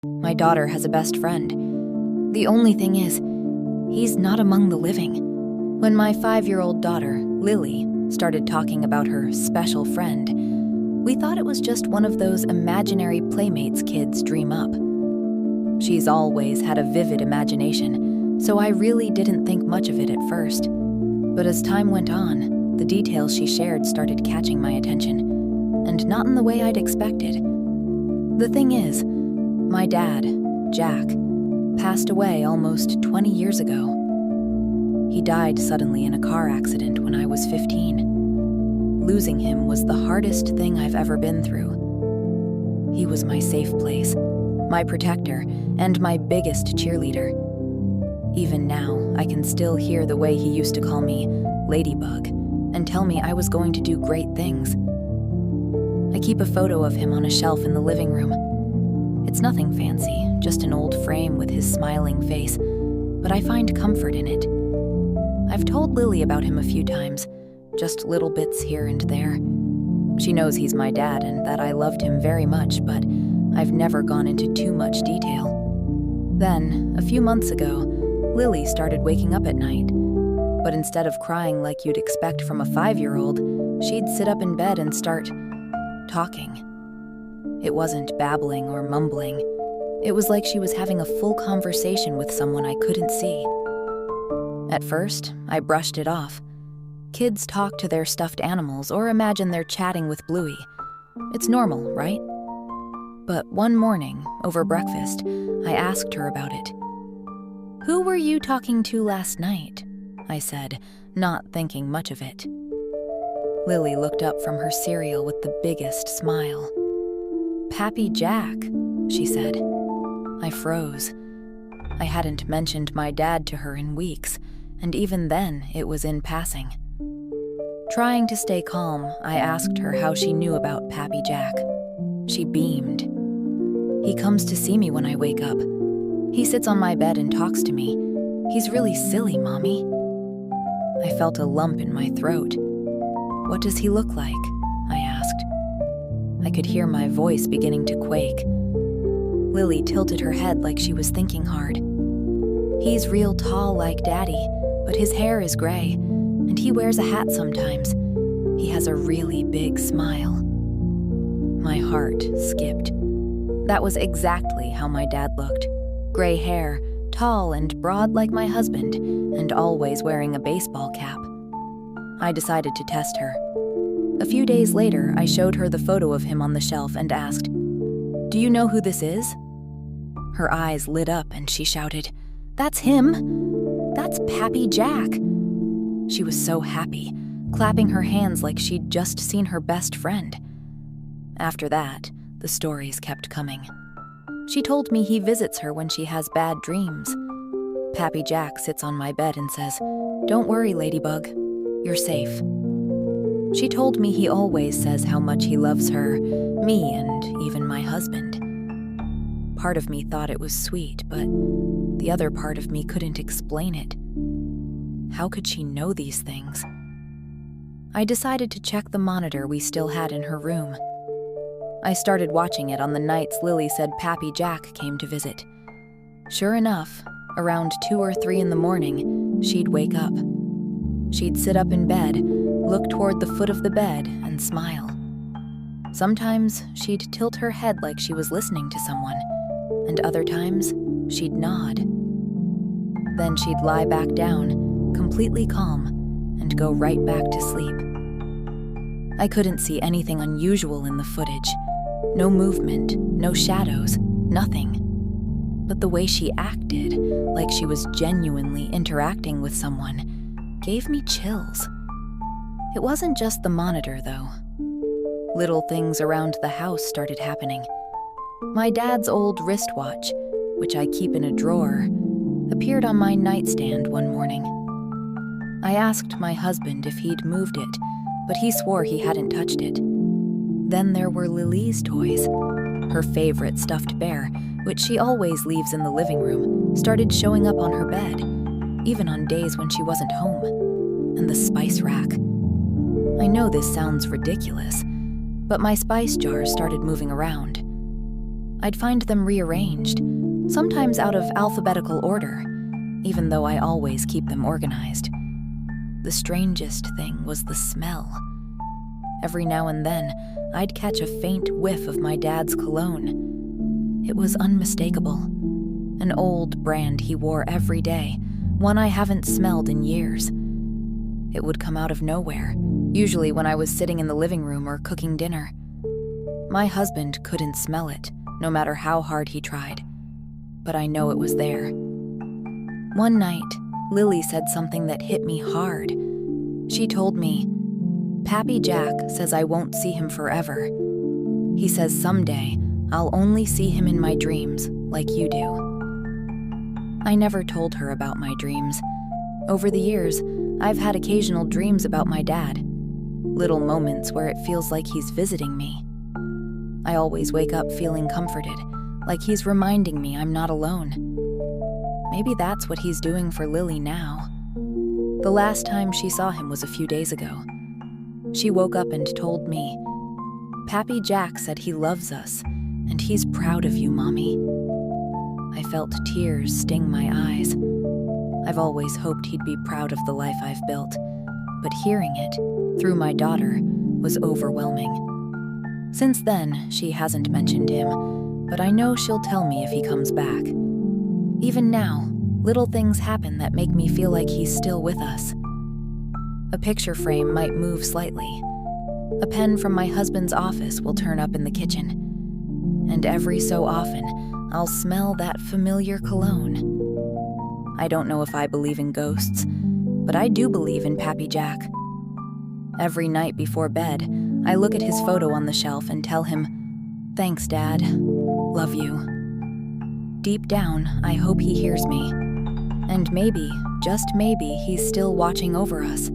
My daughter has a best friend. The only thing is, he's not among the living. When my 5-year-old daughter, Lili, started talking about her special friend, we thought it was just one of those imaginary playmates kids dream up. She's always had a vivid imagination, so I really didn't think much of it at first. But as time went on, the details she shared started catching my attention, and not in the way I'd expected. The thing is, my dad, Jack, passed away almost 20 years ago. He died suddenly in a car accident when I was 15. Losing him was the hardest thing I've ever been through. He was my safe place, my protector, and my biggest cheerleader. Even now, I can still hear the way he used to call me Ladybug and tell me I was going to do great things. I keep a photo of him on a shelf in the living room. It's nothing fancy, just an old frame with his smiling face, but I find comfort in it. I've told Lili about him a few times, just little bits here and there. She knows he's my dad and that I loved him very much, but I've never gone into too much detail. Then, a few months ago, Lili started waking up at night, but instead of crying like you'd expect from a 5-year-old, she'd sit up in bed and start talking. It wasn't babbling or mumbling. It was like she was having a full conversation with someone I couldn't see. At first, I brushed it off. Kids talk to their stuffed animals or imagine they're chatting with Bluey. It's normal, right? But one morning, over breakfast, I asked her about it. "Who were you talking to last night?" I said, not thinking much of it. Lili looked up from her cereal with the biggest smile. "Pappy Jack," she said. I froze. I hadn't mentioned my dad to her in weeks, and even then it was in passing. Trying to stay calm, I asked her how she knew about Pappy Jack. She beamed. "He comes to see me when I wake up. He sits on my bed and talks to me. He's really silly, Mommy." I felt a lump in my throat. "What does he look like?" I asked. I could hear my voice beginning to quake. Lili tilted her head like she was thinking hard. "He's real tall like Daddy, but his hair is gray, and he wears a hat sometimes. He has a really big smile." My heart skipped. That was exactly how my dad looked. Gray hair, tall and broad like my husband, and always wearing a baseball cap. I decided to test her. A few days later, I showed her the photo of him on the shelf and asked, "Do you know who this is?" Her eyes lit up and she shouted, "That's him! That's Pappy Jack!" She was so happy, clapping her hands like she'd just seen her best friend. After that, the stories kept coming. She told me he visits her when she has bad dreams. Pappy Jack sits on my bed and says, "Don't worry, Ladybug, you're safe." She told me he always says how much he loves her, me, and even my husband. Part of me thought it was sweet, but the other part of me couldn't explain it. How could she know these things? I decided to check the monitor we still had in her room. I started watching it on the nights Lili said Pappy Jack came to visit. Sure enough, around 2 or 3 in the morning, she'd wake up. She'd sit up in bed, look toward the foot of the bed, and smile. Sometimes she'd tilt her head like she was listening to someone, and other times she'd nod. Then she'd lie back down, completely calm, and go right back to sleep. I couldn't see anything unusual in the footage. No movement, no shadows, nothing. But the way she acted, like she was genuinely interacting with someone, gave me chills. It wasn't just the monitor, though. Little things around the house started happening. My dad's old wristwatch, which I keep in a drawer, appeared on my nightstand one morning. I asked my husband if he'd moved it, but he swore he hadn't touched it. Then there were Lili's toys. Her favorite stuffed bear, which she always leaves in the living room, started showing up on her bed, even on days when she wasn't home. And the spice rack. I know this sounds ridiculous, but my spice jars started moving around. I'd find them rearranged, sometimes out of alphabetical order, even though I always keep them organized. The strangest thing was the smell. Every now and then, I'd catch a faint whiff of my dad's cologne. It was unmistakable. An old brand he wore every day, one I haven't smelled in years. It would come out of nowhere, usually when I was sitting in the living room or cooking dinner. My husband couldn't smell it, no matter how hard he tried. But I know it was there. One night, Lili said something that hit me hard. She told me, "Pappy Jack says I won't see him forever. He says someday I'll only see him in my dreams, like you do." I never told her about my dreams. Over the years, I've had occasional dreams about my dad. Little moments where it feels like he's visiting me. I always wake up feeling comforted, like he's reminding me I'm not alone. Maybe that's what he's doing for Lili now. The last time she saw him was a few days ago. She woke up and told me, "Pappy Jack said he loves us, and he's proud of you, Mommy." I felt tears sting my eyes. I've always hoped he'd be proud of the life I've built, but hearing it, through my daughter, was overwhelming. Since then, she hasn't mentioned him, but I know she'll tell me if he comes back. Even now, little things happen that make me feel like he's still with us. A picture frame might move slightly. A pen from my husband's office will turn up in the kitchen. And every so often, I'll smell that familiar cologne. I don't know if I believe in ghosts, but I do believe in Pappy Jack. Every night before bed, I look at his photo on the shelf and tell him, "Thanks, Dad. Love you." Deep down, I hope he hears me. And maybe, just maybe, he's still watching over us.